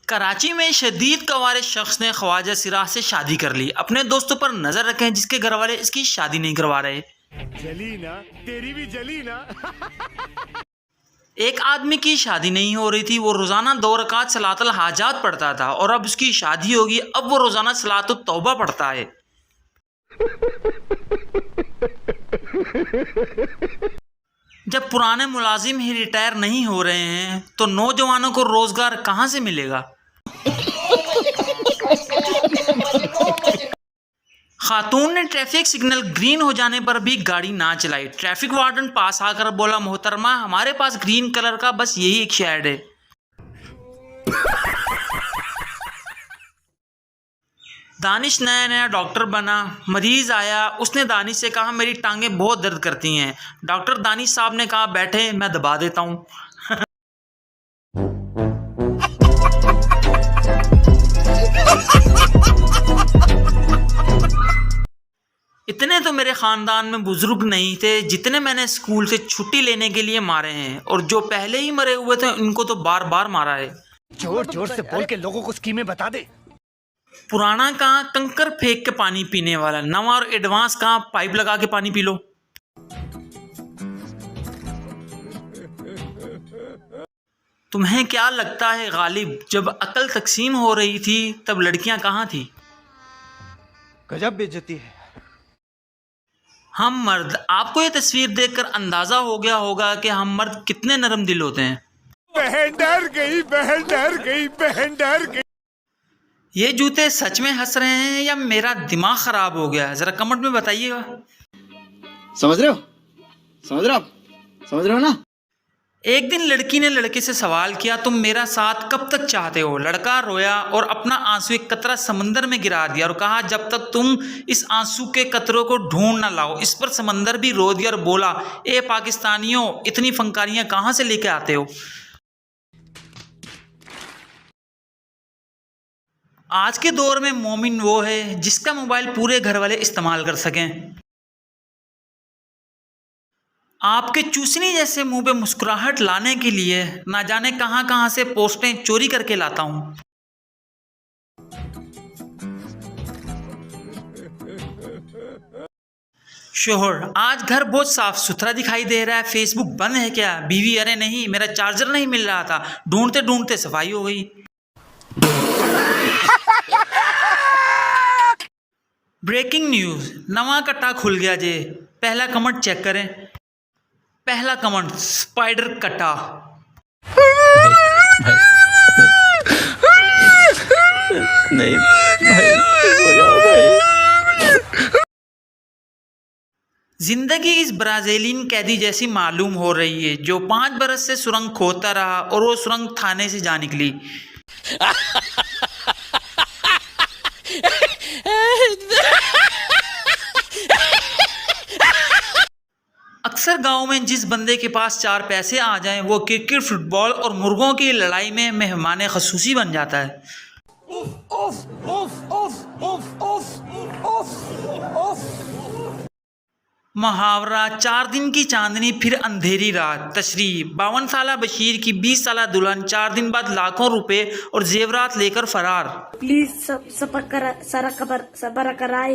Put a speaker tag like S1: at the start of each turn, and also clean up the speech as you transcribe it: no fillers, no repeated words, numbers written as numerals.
S1: कराची में शदीद कवारे शख्स ने ख्वाजा सिराज से शादी कर ली। अपने दोस्तों पर नजर रखें जिसके घर वाले इसकी शादी नहीं करवा रहे।
S2: जली ना, तेरी भी जली ना।
S1: एक आदमी की शादी नहीं हो रही थी, वो रोजाना 2 रकात सलातुल हाजात पढ़ता था और अब उसकी शादी होगी, अब वो रोजाना सलातुत तौबा पढ़ता है। जब पुराने मुलाजिम ही रिटायर नहीं हो रहे हैं तो नौजवानों को रोजगार कहां से मिलेगा। खातून ने ट्रैफिक सिग्नल ग्रीन हो जाने पर भी गाड़ी ना चलाई। ट्रैफिक वार्डन पास आकर बोला, मोहतरमा हमारे पास ग्रीन कलर का बस यही एक शेड है। दानिश नया नया डॉक्टर बना। मरीज आया, उसने दानिश से कहा मेरी टांगें बहुत दर्द करती हैं। डॉक्टर दानिश साहब ने कहा बैठे, मैं दबा देता हूँ। इतने तो मेरे ख़ानदान में बुजुर्ग नहीं थे जितने मैंने स्कूल से छुट्टी लेने के लिए मारे हैं, और जो पहले ही मरे हुए थे उनको तो बार बार मारा है।
S2: जोर जोर से बोल के लोगों को स्कीमें बता दे।
S1: पुराना कहाँ कंकर फेंक के पानी पीने वाला, नवा और एडवांस कहाँ पाइप लगा के पानी पी लो। तुम्हें क्या लगता है गालिब, जब अकल तकसीम हो रही थी तब लड़कियां कहाँ थी?
S2: गजब बेइज्जती है।
S1: हम मर्द, आपको ये तस्वीर देखकर अंदाजा हो गया होगा कि हम मर्द कितने नरम दिल होते हैं।
S2: बहन डर गई, बहन डर गई, बहन डर गई।
S1: ये जूते सच में हंस रहे हैं या मेरा दिमाग खराब हो गया? जरा कमेंट में बताइएगा।
S3: समझ रहे हो? समझ रहे हो आप? समझ रहे हो ना?
S1: एक दिन लड़की ने लड़के से सवाल किया, तुम मेरा साथ कब तक चाहते हो? लड़का रोया और अपना आंसू एक कतरा समंदर में गिरा दिया और कहा जब तक तुम इस आंसू के कतरों को ढूंढ ना लाओ। इस पर समंदर भी रो दिया और बोला, ए पाकिस्तानियों, इतनी फंकारियां कहां से लेके आते हो? आज के दौर में मोमिन वो है जिसका मोबाइल पूरे घर वाले इस्तेमाल कर सकें। आपके चूसनी जैसे मुंह पे मुस्कुराहट लाने के लिए ना जाने कहां कहां से पोस्टें चोरी करके लाता हूं। शोहर, आज घर बहुत साफ सुथरा दिखाई दे रहा है, फेसबुक बंद है क्या? बीवी, अरे नहीं, मेरा चार्जर नहीं मिल रहा था, ढूंढते ढूंढते सफाई हो गई। ब्रेकिंग न्यूज, नवा कट्टा खुल गया जे। पहला कमेंट चेक करें। पहला कमेंट, स्पाइडर कटा।
S4: नहीं भाई, हो जाओ भाई।
S1: जिंदगी इस ब्राजीलियन कैदी जैसी मालूम हो रही है जो 5 बरस से सुरंग खोदता रहा और वो सुरंग थाने से जा निकली। अक्सर गांव में जिस बंदे के पास 4 पैसे आ जाएं वो क्रिकेट, फुटबॉल और मुर्गों की लड़ाई में मेहमान खसूसी बन जाता है। मुहावरा, 4 दिन की चांदनी फिर अंधेरी रात। तशरीह, 52 साला बशीर की 20 साला दुल्हन 4 दिन बाद लाखों रुपए और जेवरात लेकर फरार।
S5: प्लीज सबर कराए,